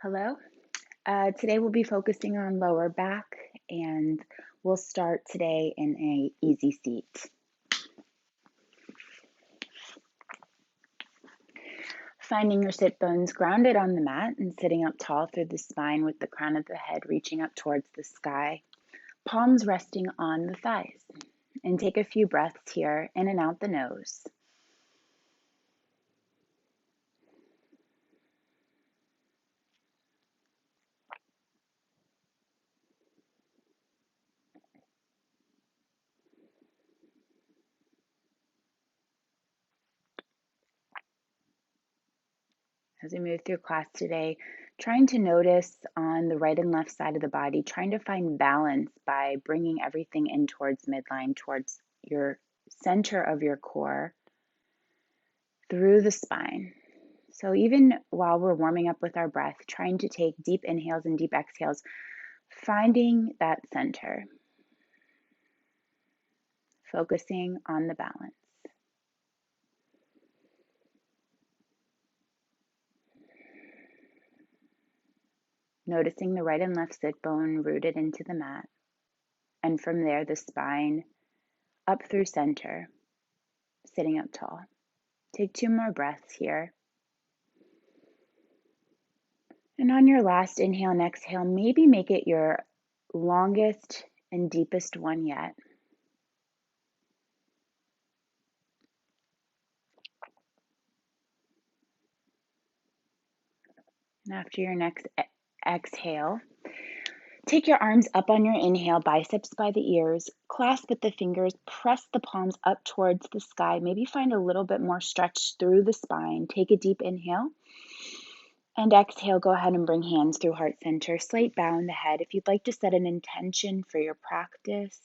Hello. Today we'll be focusing on lower back and we'll start today in a easy seat. Finding your sit bones grounded on the mat and sitting up tall through the spine with the crown of the head reaching up towards the sky, palms resting on the thighs. And take a few breaths here in and out the nose. As we move through class today, trying to notice on the right and left side of the body, trying to find balance by bringing everything in towards midline, towards your center of your core, through the spine. So even while we're warming up with our breath, trying to take deep inhales and deep exhales, finding that center, focusing on the balance. Noticing the right and left sit bone rooted into the mat. And from there, the spine up through center, sitting up tall. Take 2 more breaths here. And on your last inhale and exhale, maybe make it your longest and deepest one yet. And after your next exhale, take your arms up on your inhale, biceps by the ears, clasp with the fingers, press the palms up towards the sky. Maybe find a little bit more stretch through the spine. Take a deep inhale. And exhale, go ahead and bring hands through heart center. Slight bow in the head. If you'd like to set an intention for your practice,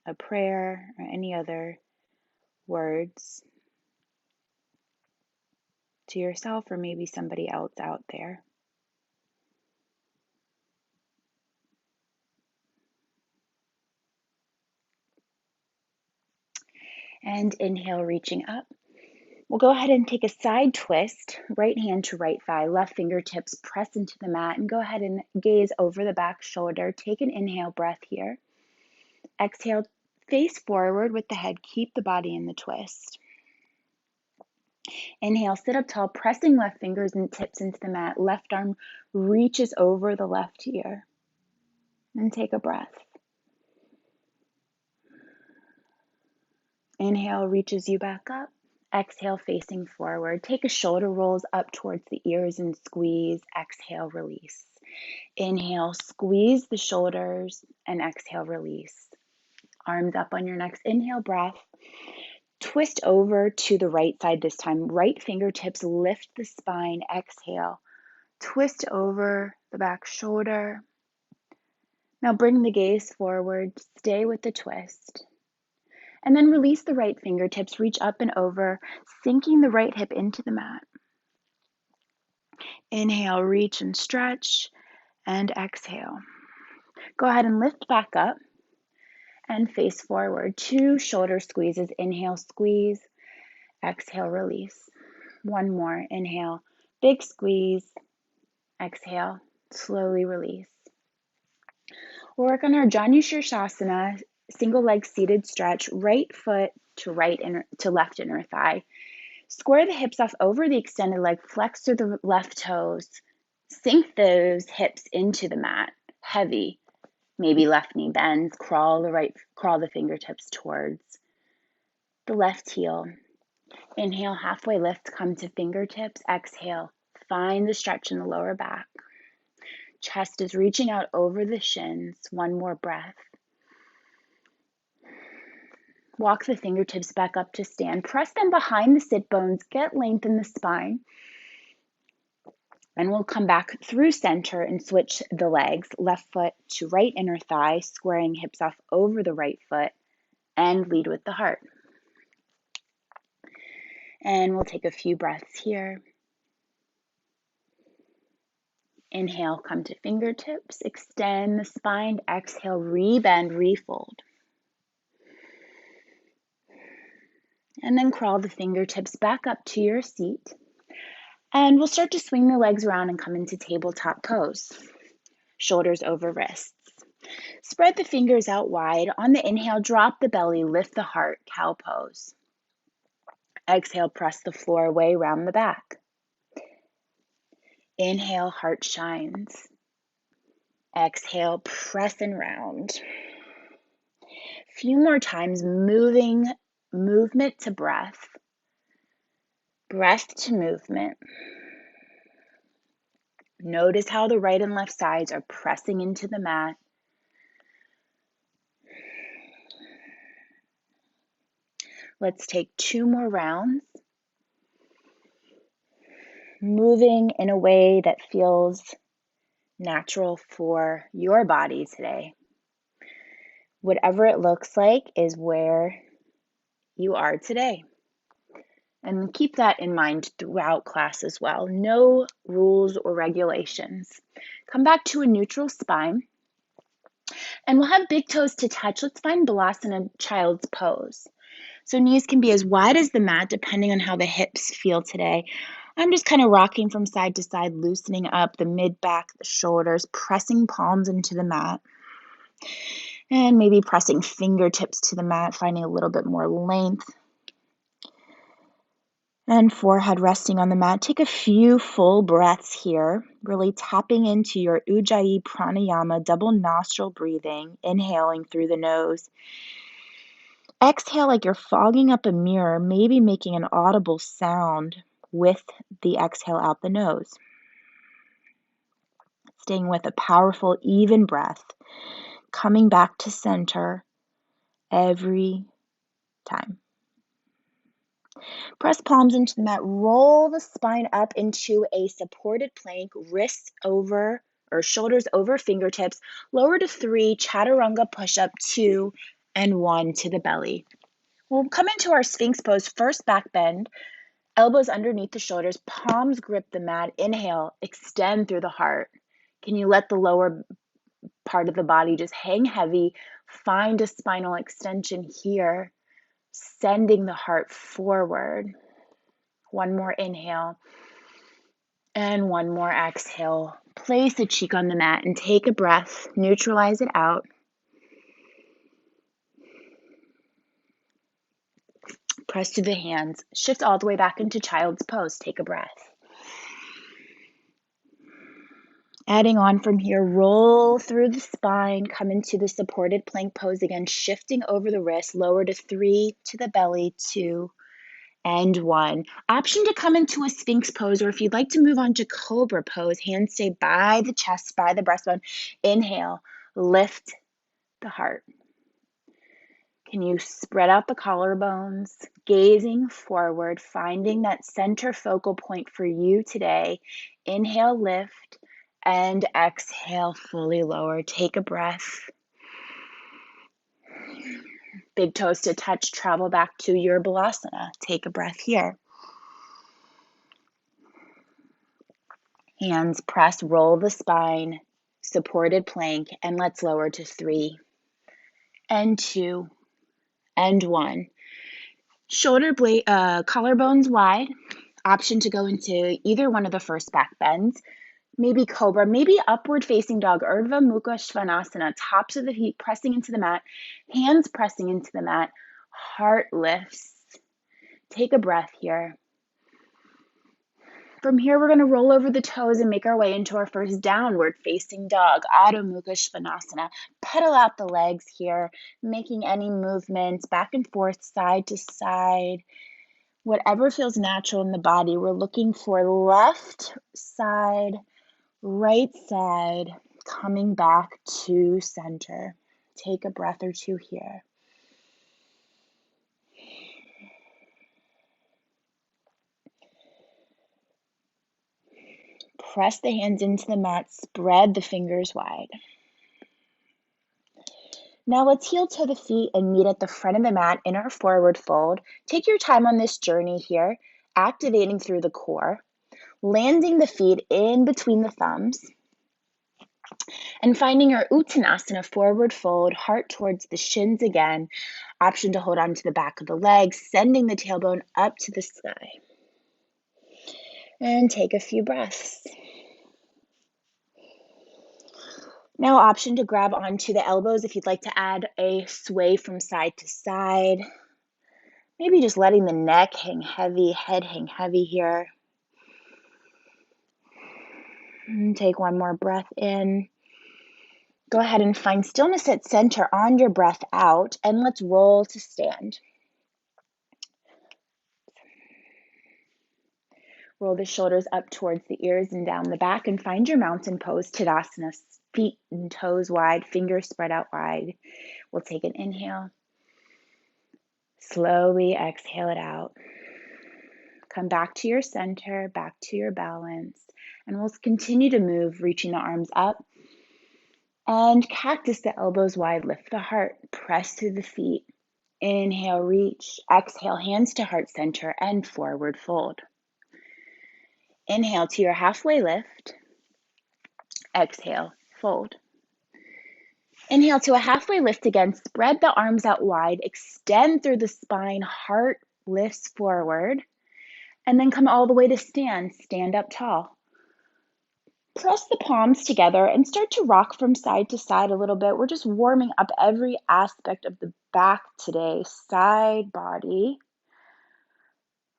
a prayer, or any other words to yourself or maybe somebody else out there. And inhale, reaching up. We'll go ahead and take a side twist, right hand to right thigh, left fingertips press into the mat, and go ahead and gaze over the back shoulder. Take an inhale breath here. Exhale, face forward with the head, keep the body in the twist. Inhale, sit up tall, pressing left fingers and tips into the mat. Left arm reaches over the left ear. And take a breath. Inhale, reaches you back up. Exhale, facing forward. Take a shoulder rolls up towards the ears and squeeze. Exhale, release. Inhale, squeeze the shoulders and exhale, release. Arms up on your next inhale breath. Twist over to the right side this time. Right fingertips lift the spine. Exhale. Twist over the back shoulder. Now bring the gaze forward. Stay with the twist. And then release the right fingertips. Reach up and over, sinking the right hip into the mat. Inhale, reach and stretch. And exhale. Go ahead and lift back up and face forward. 2 shoulder squeezes. Inhale, squeeze. Exhale, release. 1 more. Inhale, big squeeze. Exhale, slowly release. We'll work on our Janu Shasana, single leg seated stretch, right foot to left inner thigh. Square the hips off over the extended leg, flex through the left toes. Sink those hips into the mat, heavy. Maybe left knee bends, crawl the fingertips towards the left heel. Inhale, halfway lift, come to fingertips. Exhale, find the stretch in the lower back. Chest is reaching out over the shins. 1 more breath. Walk the fingertips back up to stand. Press them behind the sit bones. Get length in the spine. And we'll come back through center and switch the legs. Left foot to right inner thigh, squaring hips off over the right foot, and lead with the heart. And we'll take a few breaths here. Inhale, come to fingertips. Extend the spine. Exhale, rebend, refold. And then crawl the fingertips back up to your seat. And we'll start to swing the legs around and come into tabletop pose. Shoulders over wrists. Spread the fingers out wide. On the inhale, drop the belly, lift the heart, cow pose. Exhale, press the floor away, round the back. Inhale, heart shines. Exhale, press and round. Few more times, movement to breath. Breath to movement. Notice how the right and left sides are pressing into the mat. Let's take 2 more rounds. Moving in a way that feels natural for your body today. Whatever it looks like is where you are today. And keep that in mind throughout class as well. No rules or regulations. Come back to a neutral spine. And we'll have big toes to touch. Let's find Bhatanasana, child's pose. So knees can be as wide as the mat depending on how the hips feel today. I'm just kind of rocking from side to side, loosening up the mid-back, the shoulders, pressing palms into the mat. And maybe pressing fingertips to the mat, finding a little bit more length. And forehead resting on the mat. Take a few full breaths here, really tapping into your Ujjayi pranayama, double nostril breathing, inhaling through the nose. Exhale like you're fogging up a mirror, maybe making an audible sound with the exhale out the nose. Staying with a powerful, even breath, coming back to center every time. Press palms into the mat, roll the spine up into a supported plank, wrists over or shoulders over fingertips, lower to 3, chaturanga push-up, 2, and 1 to the belly. We'll come into our Sphinx pose, first back bend, elbows underneath the shoulders, palms grip the mat, inhale, extend through the heart. Can you let the lower part of the body just hang heavy? Find a spinal extension here, sending the heart forward. One more inhale and one more exhale. Place a cheek on the mat and take a breath. Neutralize it out. Press to the hands. Shift all the way back into child's pose. Take a breath. Adding on from here, roll through the spine, come into the supported plank pose again, shifting over the wrist, lower to 3, to the belly, 2, and 1. Option to come into a Sphinx pose, or if you'd like to move on to Cobra Pose, hands stay by the chest, by the breastbone. Inhale, lift the heart. Can you spread out the collarbones, gazing forward, finding that center focal point for you today. Inhale, lift, and exhale, fully lower. Take a breath. Big toes to touch, travel back to your Bhatanasana. Take a breath here. Hands press, roll the spine, supported plank, and let's lower to 3, and 2, and 1. Shoulder blade, collarbones wide. Option to go into either one of the first back bends. Maybe Cobra, maybe upward facing dog, Urdhva Mukha Svanasana, tops of the feet pressing into the mat, hands pressing into the mat, heart lifts. Take a breath here. From here, we're going to roll over the toes and make our way into our first downward facing dog, Adho Mukha Svanasana. Pedal out the legs here, making any movements back and forth, side to side. Whatever feels natural in the body. We're looking for left side, right side, coming back to center. Take a breath or two here. Press the hands into the mat, spread the fingers wide. Now let's heel to the feet and meet at the front of the mat in our forward fold. Take your time on this journey here, activating through the core, landing the feet in between the thumbs, and finding our Uttanasana forward fold, heart towards the shins again. Option to hold on to the back of the leg, sending the tailbone up to the sky. And take a few breaths. Now, option to grab onto the elbows if you'd like to add a sway from side to side. Maybe just letting the neck hang heavy, head hang heavy here. And take one more breath in. Go ahead and find stillness at center on your breath out, and let's roll to stand. Roll the shoulders up towards the ears and down the back, and find your mountain pose, Tadasana, feet and toes wide, fingers spread out wide. We'll take an inhale. Slowly exhale it out. Come back to your center, back to your balance, and we'll continue to move, reaching the arms up. And cactus the elbows wide, lift the heart, press through the feet. Inhale, reach. Exhale, hands to heart center and forward fold. Inhale to your halfway lift. Exhale, fold. Inhale to a halfway lift again. Spread the arms out wide. Extend through the spine. Heart lifts forward. And then come all the way to stand. Stand up tall. Press the palms together and start to rock from side to side a little bit. We're just warming up every aspect of the back today. Side body.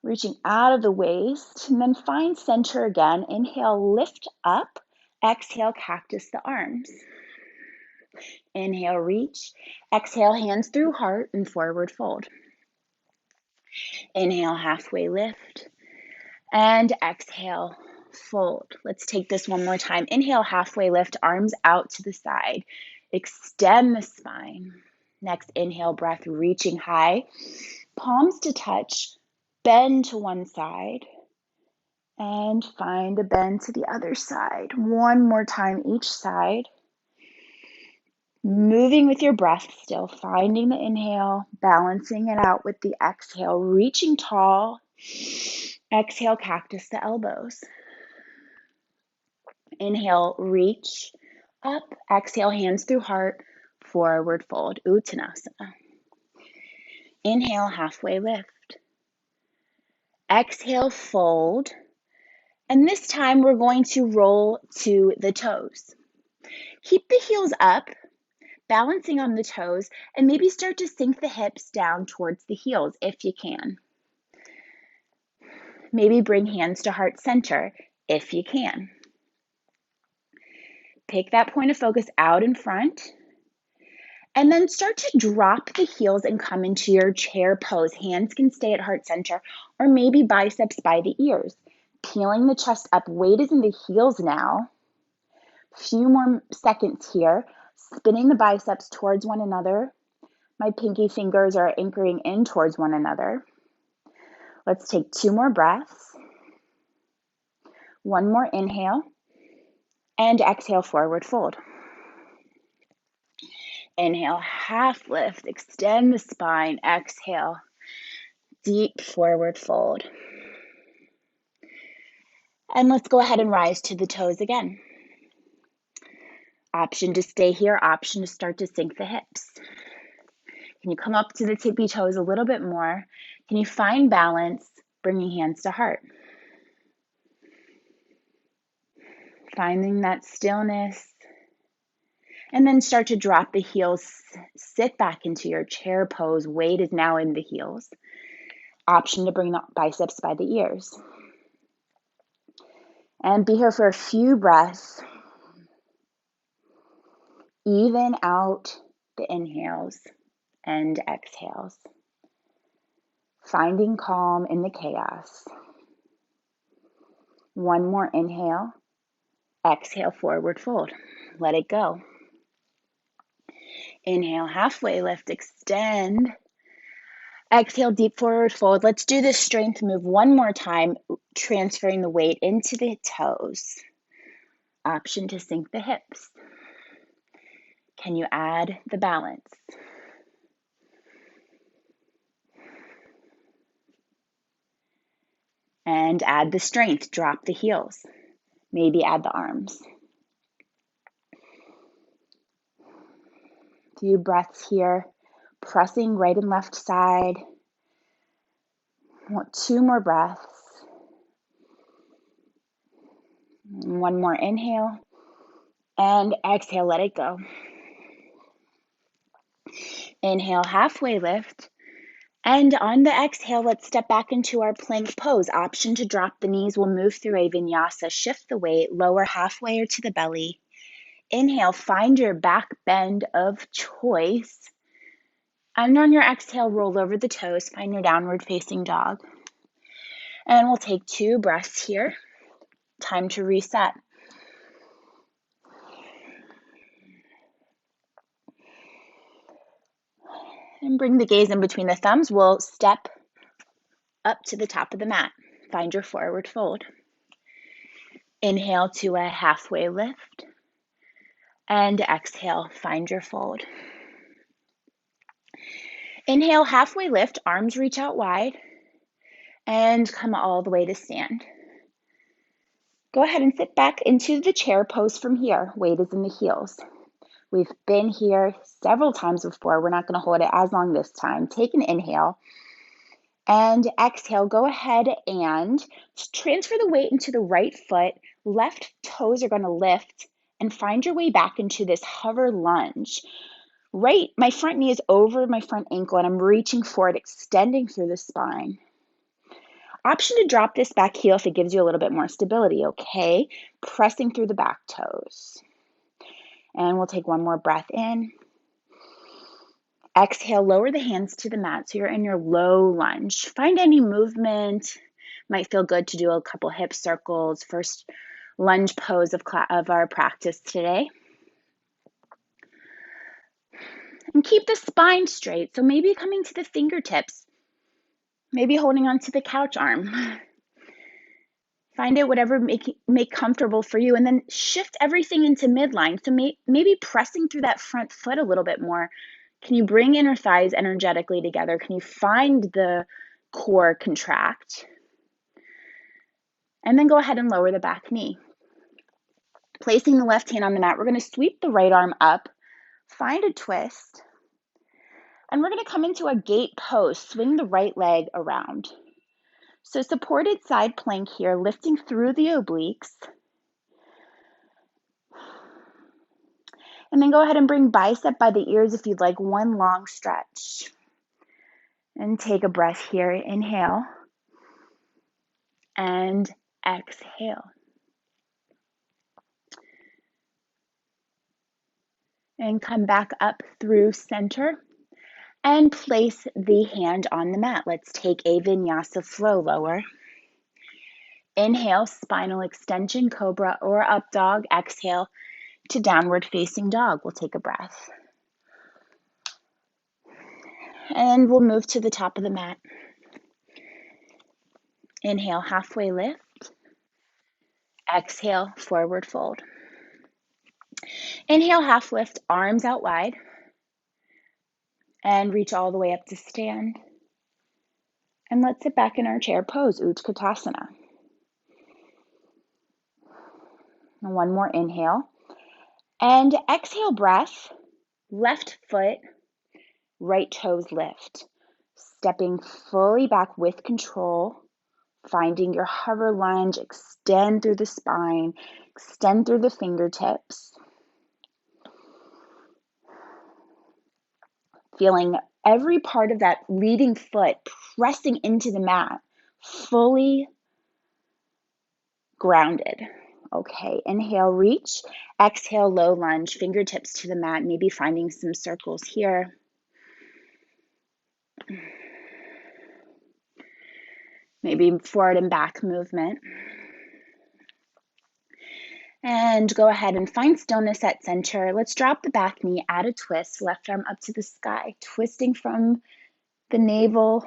Reaching out of the waist. And then find center again. Inhale, lift up. Exhale, cactus the arms. Inhale, reach. Exhale, hands through heart and forward fold. Inhale, halfway lift. And exhale, fold. Let's take this one more time. Inhale, halfway lift, arms out to the side. Extend the spine. Next, inhale, breath, reaching high. Palms to touch. Bend to one side. And find a bend to the other side. One more time each side. Moving with your breath still, finding the inhale, balancing it out with the exhale, reaching tall. Exhale, cactus the elbows. Inhale, reach up. Exhale, hands through heart, forward fold, Uttanasana. Inhale, halfway lift. Exhale, fold. And this time we're going to roll to the toes. Keep the heels up, balancing on the toes, and maybe start to sink the hips down towards the heels if you can. Maybe bring hands to heart center if you can. Pick that point of focus out in front, and then start to drop the heels and come into your chair pose. Hands can stay at heart center, or maybe biceps by the ears. Peeling the chest up, weight is in the heels now. Few more seconds here. Spinning the biceps towards one another. My pinky fingers are anchoring in towards one another. Let's take 2 more breaths. One more inhale. And exhale, forward fold. Inhale, half lift. Extend the spine. Exhale, deep forward fold. And let's go ahead and rise to the toes again. Option to stay here, option to start to sink the hips. Can you come up to the tippy toes a little bit more? Can you find balance, bringing hands to heart? Finding that stillness. And then start to drop the heels, sit back into your chair pose. Weight is now in the heels. Option to bring the biceps by the ears. And be here for a few breaths. Even out the inhales and exhales. Finding calm in the chaos. One more inhale. Exhale, forward fold. Let it go. Inhale, halfway lift, extend. Exhale, deep forward fold. Let's do this strength move one more time, transferring the weight into the toes. Option to sink the hips. Can you add the balance? And add the strength, drop the heels. Maybe add the arms. Few breaths here, pressing right and left side. I want 2 more breaths. One more inhale. And exhale, let it go. Inhale, halfway lift. And on the exhale, let's step back into our plank pose. Option to drop the knees. We'll move through a vinyasa. Shift the weight, lower halfway or to the belly. Inhale, find your back bend of choice. And on your exhale, roll over the toes. Find your downward facing dog. And we'll take 2 breaths here. Time to reset. And bring the gaze in between the thumbs. We'll step up to the top of the mat. Find your forward fold. Inhale to a halfway lift. And exhale, find your fold. Inhale, halfway lift, arms reach out wide. And come all the way to stand. Go ahead and sit back into the chair pose from here. Weight is in the heels. We've been here several times before. We're not going to hold it as long this time. Take an inhale and exhale. Go ahead and transfer the weight into the right foot. Left toes are going to lift and find your way back into this hover lunge. Right, my front knee is over my front ankle and I'm reaching forward, extending through the spine. Option to drop this back heel if it gives you a little bit more stability, okay? Pressing through the back toes. And we'll take one more breath in. Exhale, lower the hands to the mat so you're in your low lunge. Find any movement. Might feel good to do a couple hip circles. First lunge pose of our practice today. And keep the spine straight. So maybe coming to the fingertips. Maybe holding onto the couch arm. Find it whatever make comfortable for you. And then shift everything into midline. So maybe pressing through that front foot a little bit more. Can you bring inner thighs energetically together? Can you find the core contract? And then go ahead and lower the back knee. Placing the left hand on the mat, we're going to sweep the right arm up. Find a twist. And we're going to come into a gate pose. Swing the right leg around. So supported side plank here, lifting through the obliques. And then go ahead and bring bicep by the ears if you'd like one long stretch. And take a breath here. Inhale. And exhale. And come back up through center. And place the hand on the mat. Let's take a vinyasa flow lower. Inhale, spinal extension, cobra or up dog. Exhale to downward facing dog. We'll take a breath. And we'll move to the top of the mat. Inhale, halfway lift. Exhale, forward fold. Inhale, half lift, arms out wide. And reach all the way up to stand. And let's sit back in our chair pose, Utkatasana. And one more inhale. And exhale breath, left foot, right toes lift. Stepping fully back with control, finding your hover lunge, extend through the spine, extend through the fingertips. Feeling every part of that leading foot pressing into the mat, fully grounded. Okay, inhale, reach. Exhale, low lunge, fingertips to the mat, maybe finding some circles here. Maybe forward and back movement. And go ahead and find stillness at center. Let's drop the back knee, add a twist, left arm up to the sky, twisting from the navel.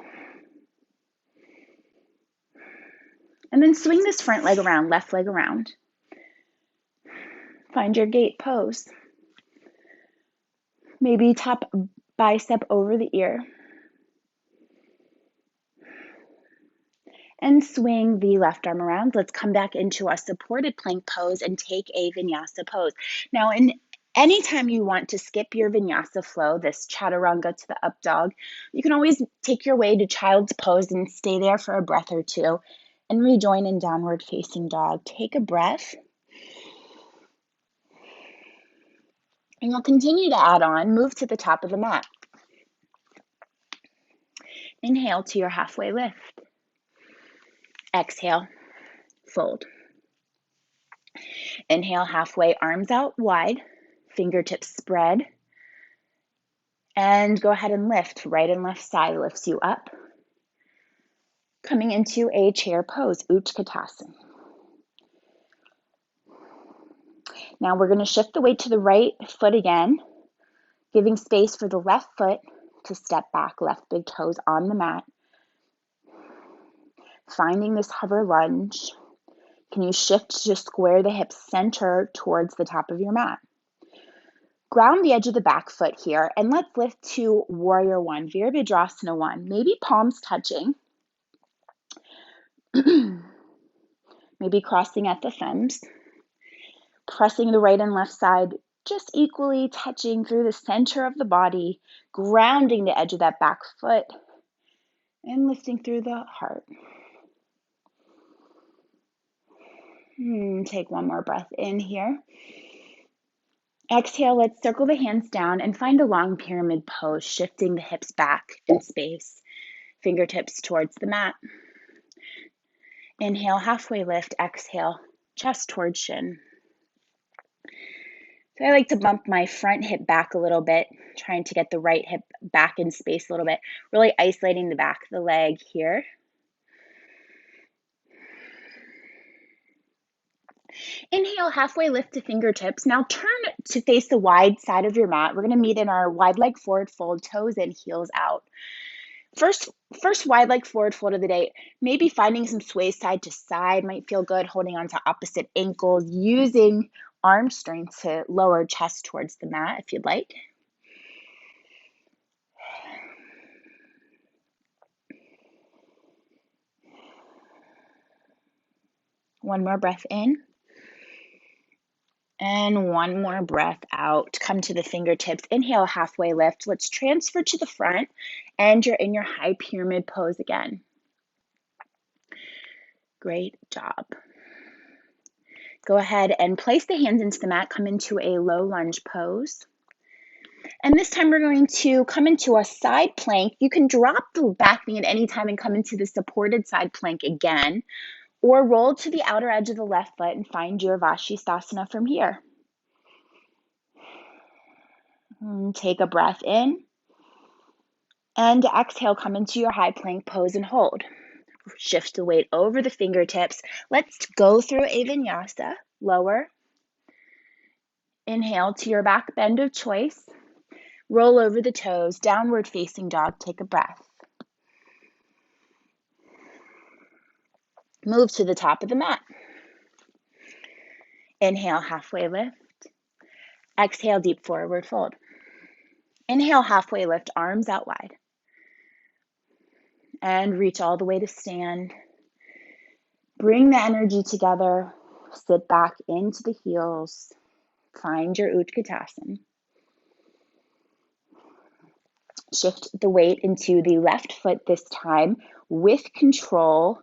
And then swing this front leg around, left leg around. Find your gate pose. Maybe top bicep over the ear. And swing the left arm around. Let's come back into a supported plank pose and take a vinyasa pose. Now, anytime you want to skip your vinyasa flow, this chaturanga to the up dog, you can always take your way to child's pose and stay there for a breath or two and rejoin in downward facing dog. Take a breath And you'll continue to add on, move to the top of the mat. Inhale to your halfway lift. Exhale, fold. Inhale, halfway, arms out wide, fingertips spread. And go ahead and lift. Right and left side lifts you up. Coming into a chair pose, Utkatasana. Now we're going to shift the weight to the right foot again, giving space for the left foot to step back, left big toes on the mat. Finding this hover lunge. Can you shift to just square the hips center towards the top of your mat? Ground the edge of the back foot here, and let's lift to Warrior One, Virabhadrasana 1. Maybe palms touching. Maybe crossing at the thumbs. Pressing the right and left side just equally, touching through the center of the body, grounding the edge of that back foot, and lifting through the heart. Take one more breath in here. Exhale, let's circle the hands down and find a long pyramid pose, shifting the hips back in space, fingertips towards the mat. Inhale, halfway lift. Exhale, chest towards shin. So I like to bump my front hip back a little bit, trying to get the right hip back in space a little bit, really isolating the back of the leg here. Inhale, halfway lift to fingertips. Now turn to face the wide side of your mat. We're going to meet in our wide leg forward fold, toes in, heels out. First wide leg forward fold of the day. Maybe finding some sway side to side might feel good, holding on to opposite ankles, using arm strength to lower chest towards the mat if you'd like. One more breath in. And one more breath out. Come to the fingertips. Inhale, halfway lift. Let's transfer to the front, and you're in your high pyramid pose again. Great job. Go ahead and place the hands into the mat. Come into a low lunge pose. And this time we're going to come into a side plank. You can drop the back knee at any time and come into the supported side plank again, or roll to the outer edge of the left foot and find your Vashisthasana from here. Take a breath in, and exhale, come into your high plank pose and hold. Shift the weight over the fingertips. Let's go through a vinyasa, lower. Inhale to your back bend of choice. Roll over the toes, downward facing dog, take a breath. Move to the top of the mat. Inhale, halfway lift. Exhale, deep forward fold. Inhale, halfway lift, arms out wide. And reach all the way to stand. Bring the energy together. Sit back into the heels. Find your Utkatasana. Shift the weight into the left foot this time with control,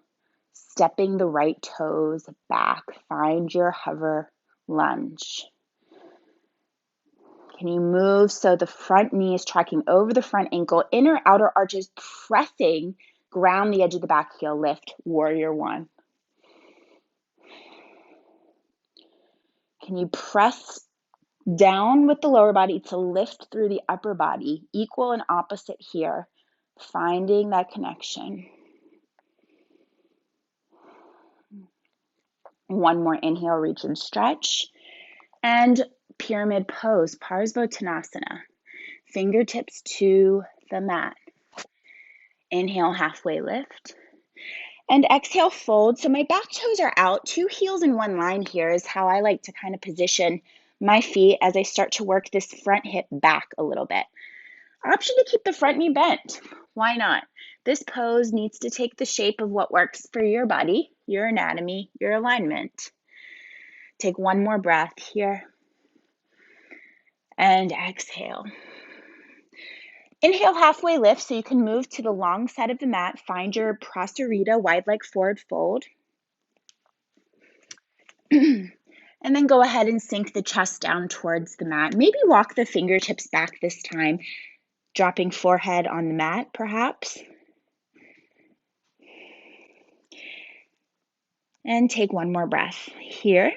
stepping the right toes back. Find your hover lunge. Can you move so the front knee is tracking over the front ankle, inner outer arches pressing, ground the edge of the back heel, lift, Warrior One. Can you press down with the lower body to lift through the upper body, equal and opposite here, finding that connection. One more inhale, reach and stretch. And pyramid pose, Bhatanasana. Fingertips to the mat. Inhale, halfway lift. And exhale, fold. So my back toes are out. 2 heels in one line here is how I like to kind of position my feet as I start to work this front hip back a little bit. Option to keep the front knee bent. Why not? This pose needs to take the shape of what works for your body, your anatomy, your alignment. Take one more breath here. And exhale. Inhale, halfway lift, so you can move to the long side of the mat. Find your Prasarita, wide leg forward fold. And then go ahead and sink the chest down towards the mat. Maybe walk the fingertips back this time, dropping forehead on the mat, perhaps. And take one more breath here.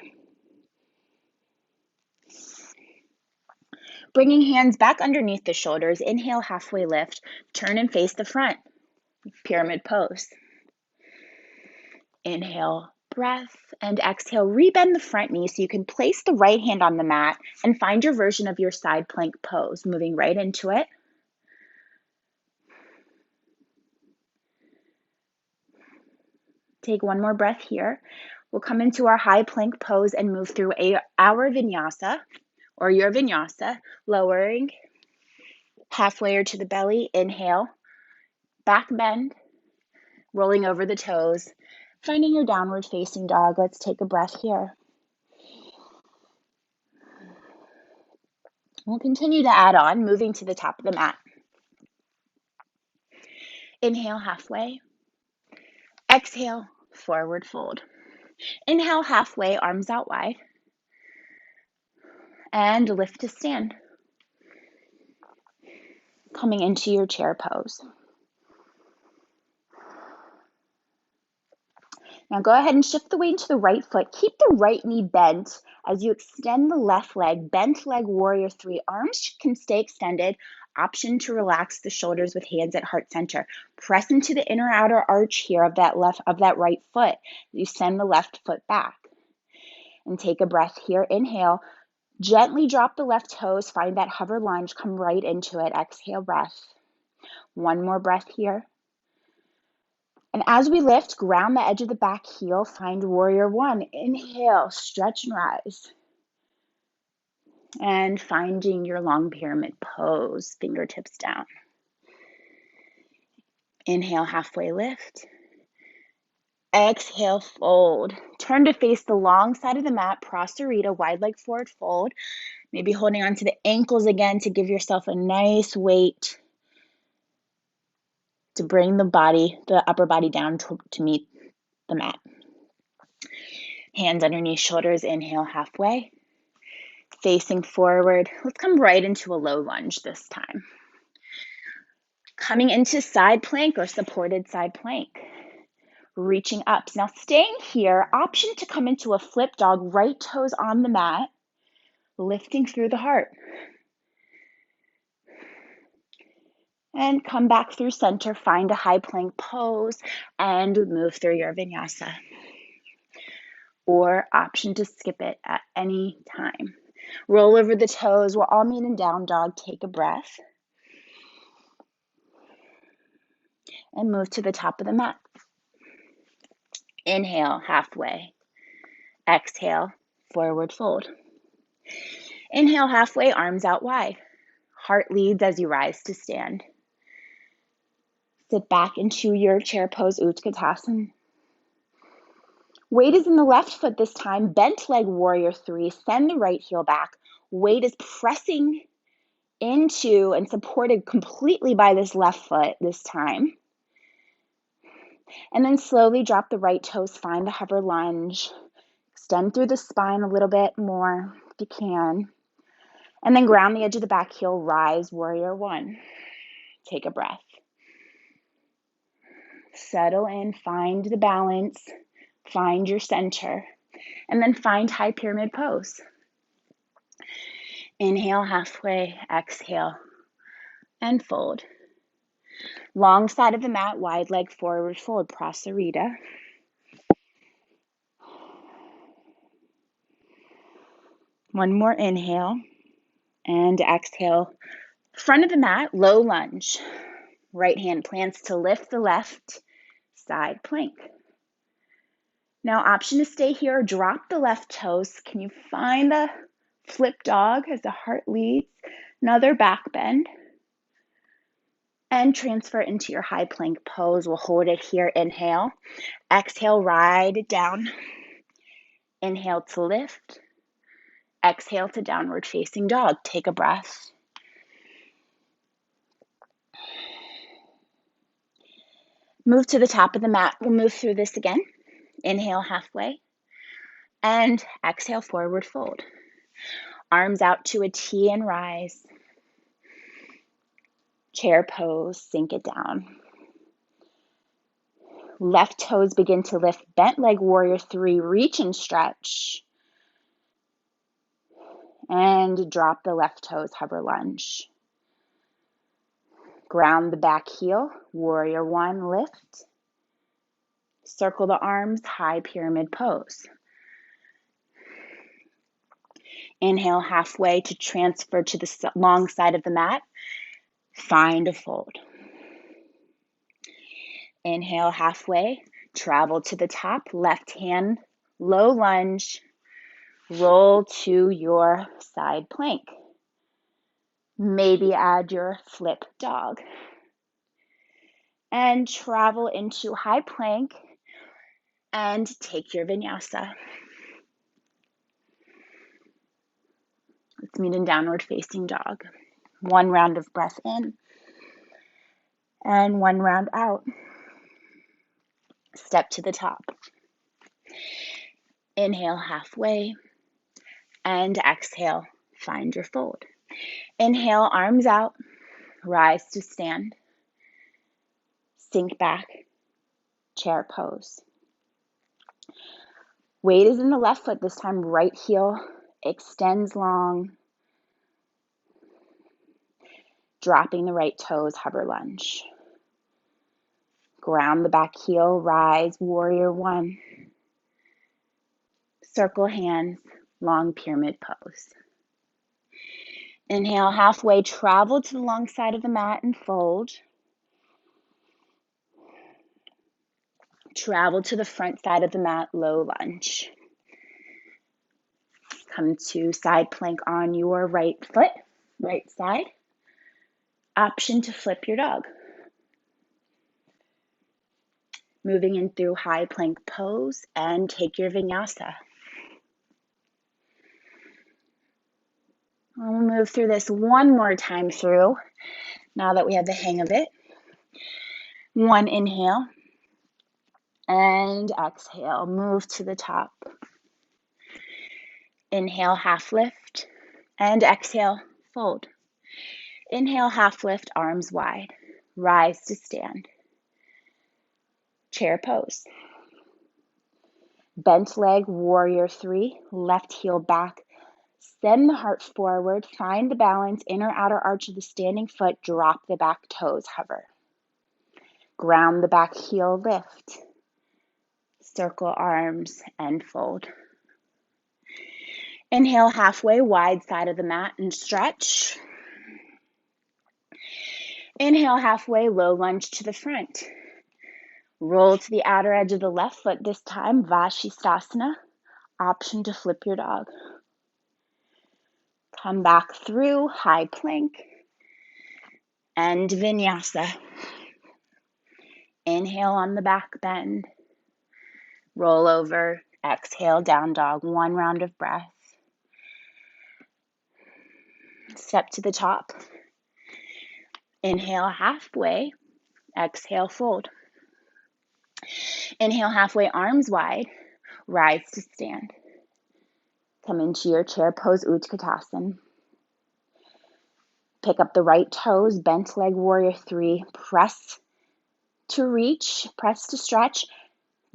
Bringing hands back underneath the shoulders. Inhale, halfway lift. Turn and face the front. Pyramid pose. Inhale, breath, and exhale. Rebend the front knee so you can place the right hand on the mat and find your version of your side plank pose, moving right into it. Take one more breath here. We'll come into our high plank pose and move through our vinyasa or your vinyasa, lowering halfway to the belly. Inhale, back bend, rolling over the toes, finding your downward facing dog. Let's take a breath here. We'll continue to add on, moving to the top of the mat. Inhale, halfway. Exhale, forward fold. Inhale, halfway, arms out wide. And lift to stand. Coming into your chair pose. Now go ahead and shift the weight to the right foot. Keep the right knee bent as you extend the left leg. Bent leg, warrior three. Arms can stay extended. Option to relax the shoulders with hands at heart center. Press into the inner outer arch here of that right foot. You send the left foot back. And take a breath here. Inhale. Gently drop the left toes. Find that hover lunge. Come right into it. Exhale, breath. One more breath here. And as we lift, ground the edge of the back heel, find warrior one. Inhale, stretch and rise. And finding your long pyramid pose, fingertips down. Inhale, halfway lift. Exhale, fold. Turn to face the long side of the mat, prasarita, wide leg forward fold. Maybe holding on to the ankles again to give yourself a nice weight to bring the upper body down to meet the mat. Hands underneath shoulders, inhale halfway. Facing forward. Let's come right into a low lunge this time. Coming into side plank or supported side plank. Reaching up. Now staying here, option to come into a flip dog, right toes on the mat, lifting through the heart. And come back through center, find a high plank pose, and move through your vinyasa. Or option to skip it at any time. Roll over the toes. We'll all meet in down dog. Take a breath. And move to the top of the mat. Inhale, halfway. Exhale, forward fold. Inhale, halfway, arms out wide. Heart leads as you rise to stand. Sit back into your chair pose, Utkatasana. Weight is in the left foot this time. Bent leg, warrior three. Send the right heel back. Weight is pressing into and supported completely by this left foot this time. And then slowly drop the right toes. Find the hover lunge. Extend through the spine a little bit more if you can. And then ground the edge of the back heel. Rise, warrior one. Take a breath. Settle in, find the balance, find your center, and then find high pyramid pose. Inhale, halfway, exhale, and fold. Long side of the mat, wide leg forward fold, prasarita. One more inhale, and exhale. Front of the mat, low lunge. Right hand plants to lift the left, side plank. Now option to stay here, drop the left toes. Can you find the flip dog as the heart leads? Another back bend. And transfer into your high plank pose. We'll hold it here, inhale. Exhale, ride it down. Inhale to lift. Exhale to downward facing dog. Take a breath. Move to the top of the mat. We'll move through this again. Inhale, halfway. And exhale, forward fold. Arms out to a T and rise. Chair pose, sink it down. Left toes begin to lift. Bent leg warrior 3, reach and stretch. And drop the left toes, hover lunge. Ground the back heel, warrior 1, lift. Circle the arms, high pyramid pose. Inhale halfway to transfer to the long side of the mat. Find a fold. Inhale halfway, travel to the top, left hand, low lunge, roll to your side plank. Maybe add your flip dog. And travel into high plank and take your vinyasa. Let's meet in downward facing dog. 1 round of breath in and 1 round out. Step to the top. Inhale halfway and exhale, find your fold. Inhale, arms out, rise to stand. Sink back, chair pose. Weight is in the left foot this time, right heel extends long. Dropping the right toes, hover lunge. Ground the back heel, rise, warrior 1. Circle hands, long pyramid pose. Inhale, halfway, travel to the long side of the mat and fold. Travel to the front side of the mat, low lunge. Come to side plank on your right foot, right side. Option to flip your dog. Moving in through high plank pose and take your vinyasa. We'll move through this one more time through, now that we have the hang of it. 1 inhale and exhale, move to the top. Inhale, half lift, and exhale, fold. Inhale, half lift, arms wide, rise to stand. Chair pose. Bent leg, warrior 3, left heel back. Send the heart forward, find the balance, inner outer arch of the standing foot, drop the back toes, hover. Ground the back heel, lift. Circle arms and fold. Inhale halfway, wide side of the mat and stretch. Inhale halfway, low lunge to the front. Roll to the outer edge of the left foot this time, Vashisthasana. Option to flip your dog. Come back through high plank and vinyasa. Inhale on the back bend. Roll over, exhale, down dog, 1 round of breath. Step to the top. Inhale halfway, exhale, fold. Inhale halfway, arms wide, rise to stand. Come into your chair pose, Utkatasana. Pick up the right toes, bent leg, warrior 3. Press to reach, press to stretch.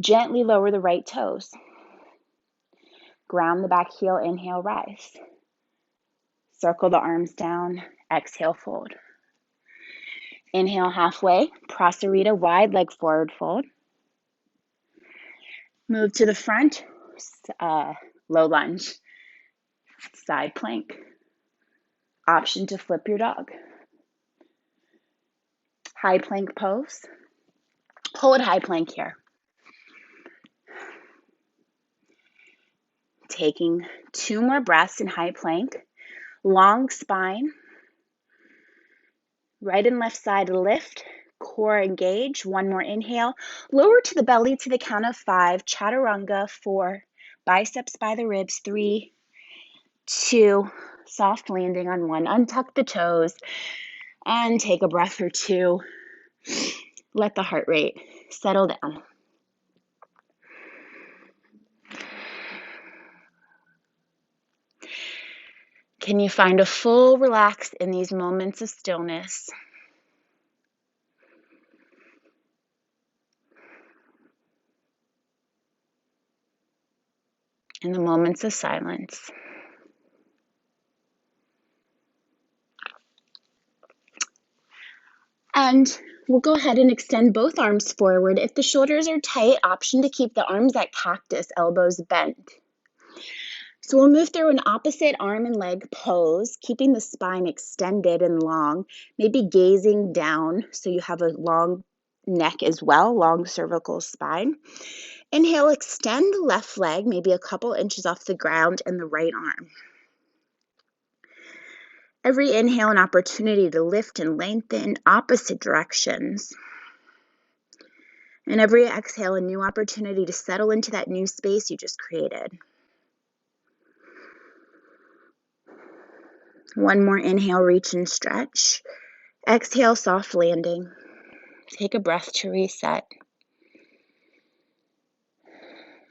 Gently lower the right toes. Ground the back heel, inhale, rise. Circle the arms down, exhale, fold. Inhale halfway, Prasarita, wide leg forward fold. Move to the front, low lunge, side plank. Option to flip your dog. High plank pose. Hold high plank here. Taking 2 more breaths in high plank. Long spine. Right and left side lift. Core engage. 1 more inhale. Lower to the belly to the count of 5. Chaturanga. 4. Biceps by the ribs. 3, 2. Soft landing on 1. Untuck the toes and take a breath or 2. Let the heart rate settle down. Can you find a full relax in these moments of stillness? In the moments of silence. And we'll go ahead and extend both arms forward. If the shoulders are tight, option to keep the arms at cactus, elbows bent. So we'll move through an opposite arm and leg pose, keeping the spine extended and long, maybe gazing down so you have a long neck as well, long cervical spine. Inhale, extend the left leg, maybe a couple inches off the ground, and the right arm. Every inhale, an opportunity to lift and lengthen opposite directions. And every exhale, a new opportunity to settle into that new space you just created. One more inhale, reach and stretch. Exhale, soft landing. Take a breath to reset.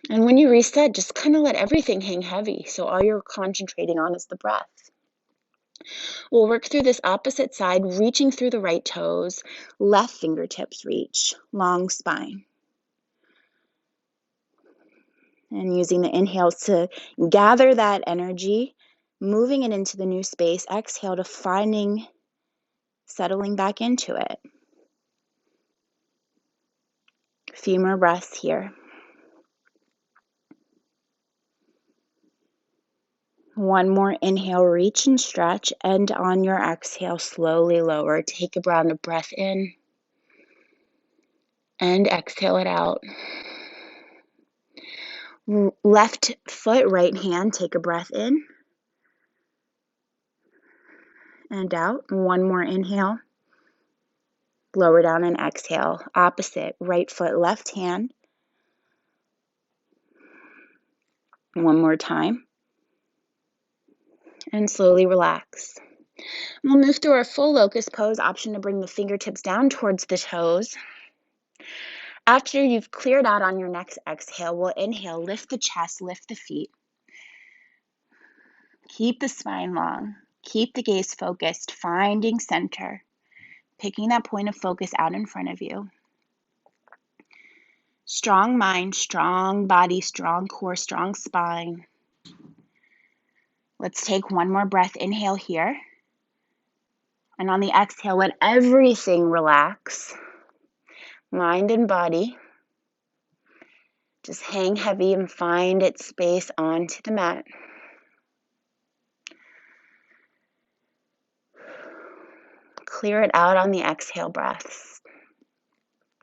And when you reset, just kind of let everything hang heavy. So all you're concentrating on is the breath. We'll work through this opposite side, reaching through the right toes, left fingertips reach, long spine. And using the inhales to gather that energy, moving it into the new space. Exhale to settling back into it. A few more breaths here. One more inhale, reach and stretch, and on your exhale, slowly lower. Take a round of breath in and exhale it out. Left foot, right hand, take a breath in and out. One more inhale. Lower down and exhale. Opposite, right foot, left hand. One more time. And slowly relax. We'll move through our full locus pose, option to bring the fingertips down towards the toes. After you've cleared out on your next exhale, we'll inhale, lift the chest, lift the feet. Keep the spine long. Keep the gaze focused, finding center. Picking that point of focus out in front of you. Strong mind, strong body, strong core, strong spine. Let's take one more breath. Inhale here. And on the exhale, let everything relax. Mind and body. Just hang heavy and find its space onto the mat. Clear it out on the exhale breaths.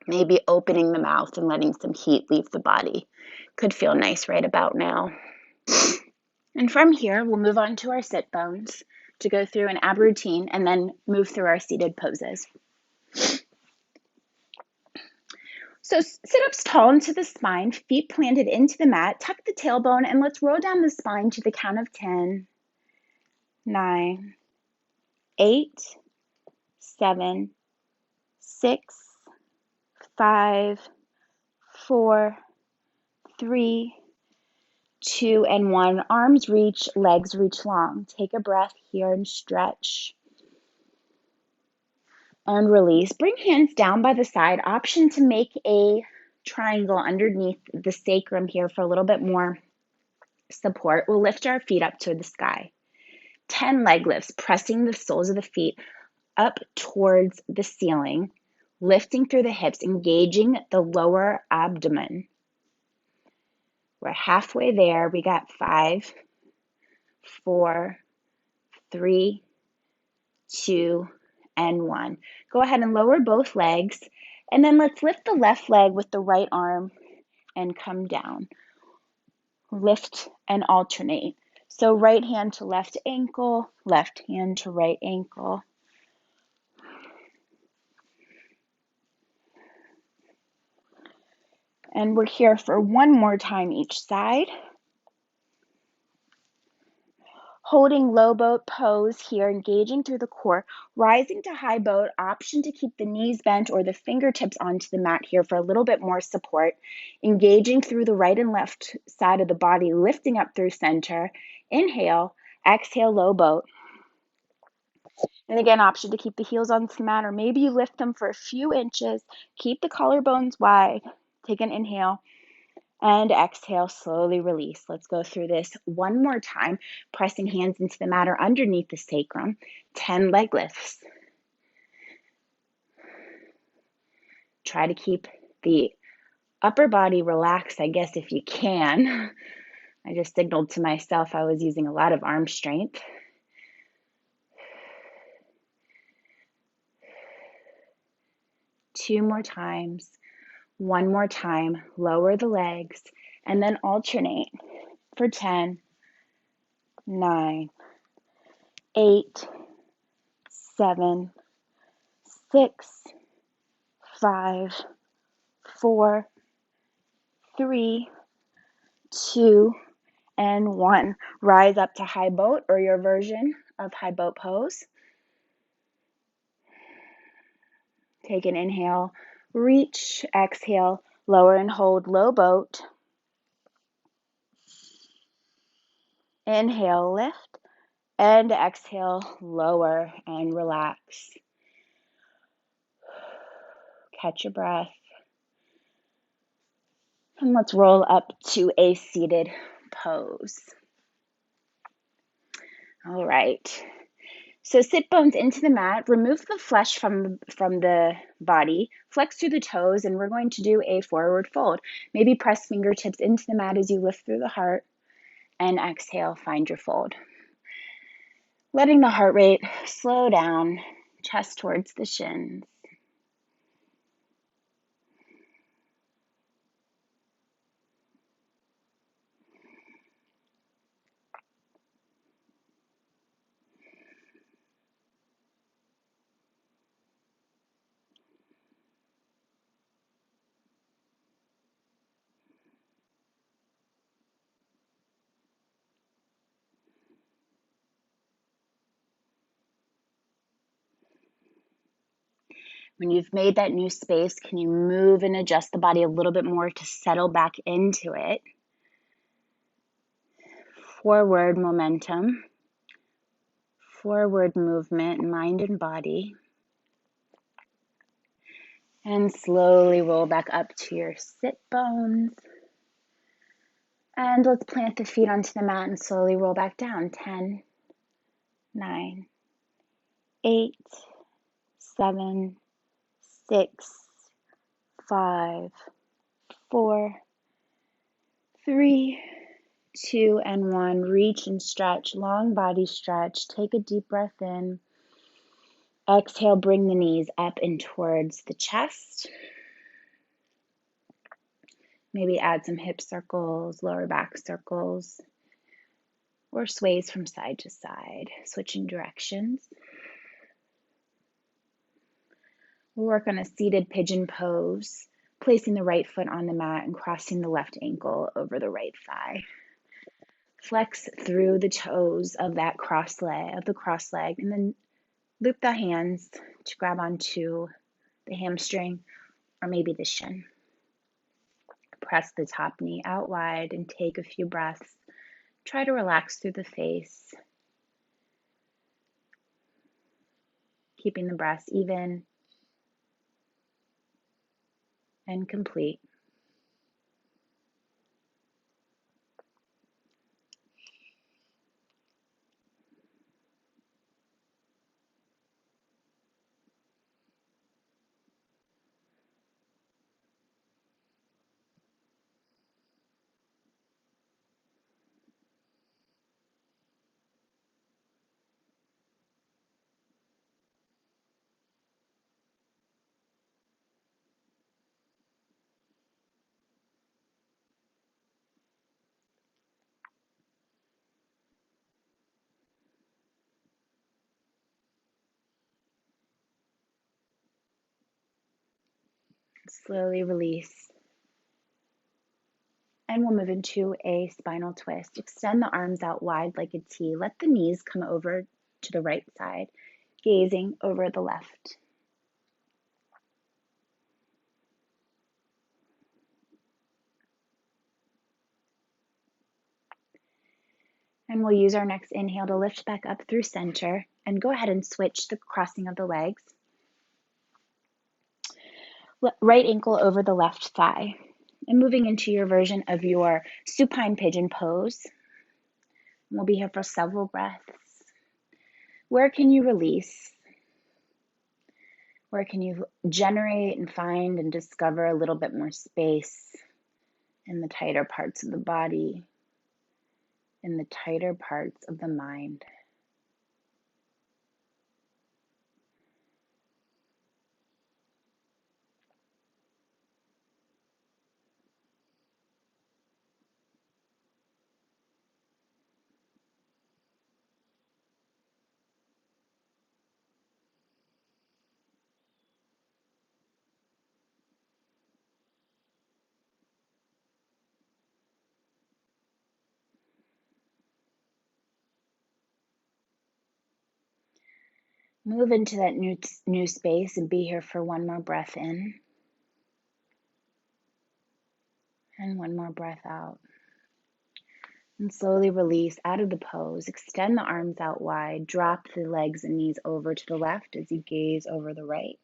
Maybe opening the mouth and letting some heat leave the body. Could feel nice right about now. And from here, we'll move on to our sit bones to go through an ab routine and then move through our seated poses. So sit-ups tall into the spine, feet planted into the mat, tuck the tailbone, and let's roll down the spine to the count of 10, 9, 8, 7, 6, 5, 4, 3, 2, and 1. Arms reach, legs reach long. Take a breath here and stretch. And release. Bring hands down by the side. Option to make a triangle underneath the sacrum here for a little bit more support. We'll lift our feet up to the sky. 10 leg lifts, pressing the soles of the feet up towards the ceiling, lifting through the hips, engaging the lower abdomen. We're halfway there. We got 5, 4, 3, 2, and 1. Go ahead and lower both legs, and then let's lift the left leg with the right arm and come down. Lift and alternate. So right hand to left ankle, left hand to right ankle. And we're here for one more time each side. Holding low boat pose here, engaging through the core, rising to high boat, option to keep the knees bent or the fingertips onto the mat here for a little bit more support, engaging through the right and left side of the body, lifting up through center. Inhale, Exhale, low boat. And again, option to keep the heels on the mat, or maybe you lift them for a few inches. Keep the collarbones wide. Take an inhale and exhale, slowly release. Let's go through this one more time, pressing hands into the mat or underneath the sacrum. 10 leg lifts. Try to keep the upper body relaxed, I guess, if you can. I just signaled to myself I was using a lot of arm strength. Two more times. One more time. Lower the legs and then alternate for 10, 9, 8, 7, 6, 5, 4, 3, 2, and 1. Rise up to high boat or your version of high boat pose. Take an inhale, reach, exhale, lower and hold low boat. Inhale, lift, and exhale, lower and relax. Catch your breath. And let's roll up to a seated pose. All right. So sit bones into the mat, remove the flesh from the body, flex through the toes, and we're going to do a forward fold. Maybe press fingertips into the mat as you lift through the heart, and exhale, find your fold. Letting the heart rate slow down, chest towards the shins. When you've made that new space, can you move and adjust the body a little bit more to settle back into it? Forward momentum, forward movement, mind and body. And slowly roll back up to your sit bones. And let's plant the feet onto the mat and slowly roll back down. 10, 9, 8, 7, 6, 5, 4, 3, 2, and 1. Reach and stretch, long body stretch. Take a deep breath in. Exhale, bring the knees up and towards the chest. Maybe add some hip circles, lower back circles, or sways from side to side, switching directions. We'll work on a seated pigeon pose, placing the right foot on the mat and crossing the left ankle over the right thigh. Flex through the toes of that cross leg, and then loop the hands to grab onto the hamstring or maybe the shin. Press the top knee out wide and take a few breaths. Try to relax through the face, keeping the breaths even and complete. Slowly release. And we'll move into a spinal twist. Extend the arms out wide like a T. Let the knees come over to the right side, gazing over the left. And we'll use our next inhale to lift back up through center and go ahead and switch the crossing of the legs. Right ankle over the left thigh. And moving into your version of your supine pigeon pose. We'll be here for several breaths. Where can you release? Where can you generate and find and discover a little bit more space in the tighter parts of the body, in the tighter parts of the mind? Move into that new space and be here for one more breath in and one more breath out. And slowly release out of the pose. Extend the arms out wide. Drop the legs and knees over to the left as you gaze over the right.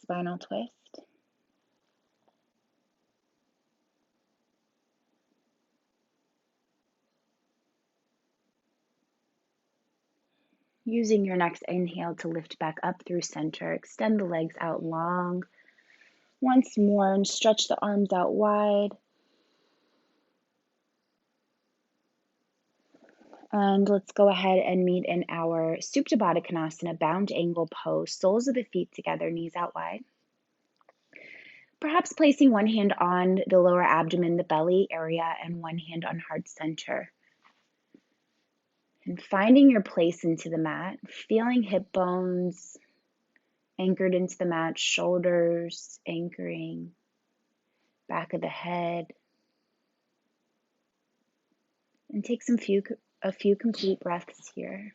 Spinal twist. Using your next inhale to lift back up through center. Extend the legs out long. Once more, and stretch the arms out wide. And let's go ahead and meet in our Supja Bhatanasana, bound angle pose. Soles of the feet together, knees out wide. Perhaps placing one hand on the lower abdomen, the belly area, and one hand on heart center. And finding your place into the mat, feeling hip bones anchored into the mat, shoulders anchoring, back of the head. And take a few complete breaths here.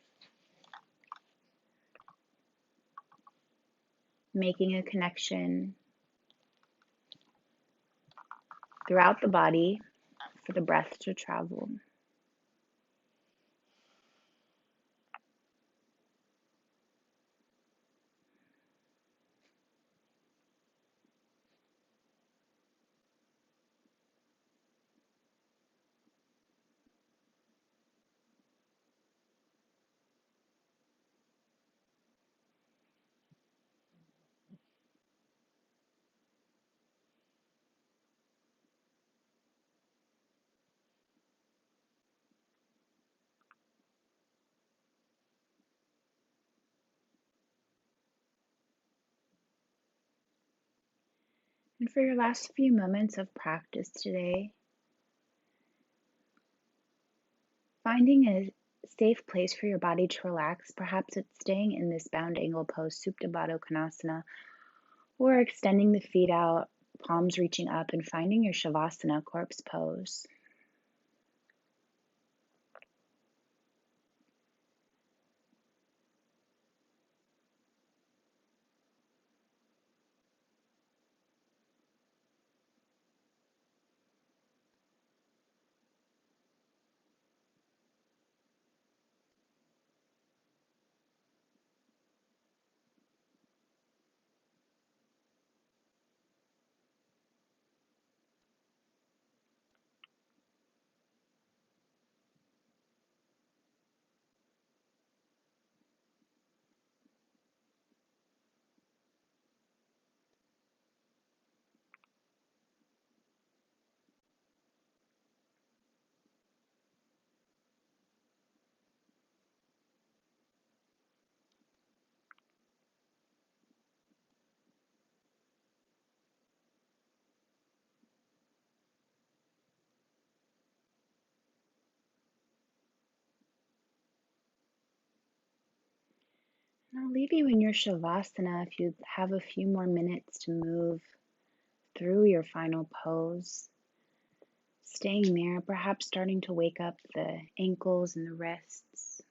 Making a connection throughout the body for the breath to travel. And for your last few moments of practice today, finding a safe place for your body to relax, perhaps it's staying in this bound angle pose, Supta Baddha, or extending the feet out, palms reaching up, and finding your Shavasana, corpse pose. And I'll leave you in your Shavasana if you have a few more minutes to move through your final pose. Staying there, perhaps starting to wake up the ankles and the wrists.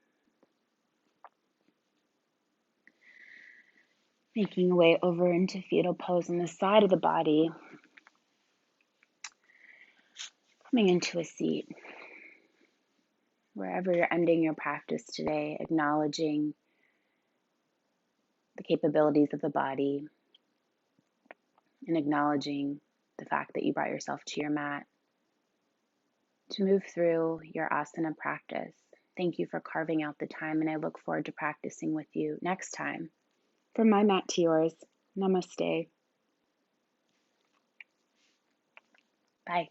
Making your way over into fetal pose on the side of the body. Coming into a seat. wherever you're ending your practice today, acknowledging the capabilities of the body and acknowledging the fact that you brought yourself to your mat to move through your asana practice. Thank you for carving out the time, and I look forward to practicing with you next time. From my mat to yours, namaste. Bye.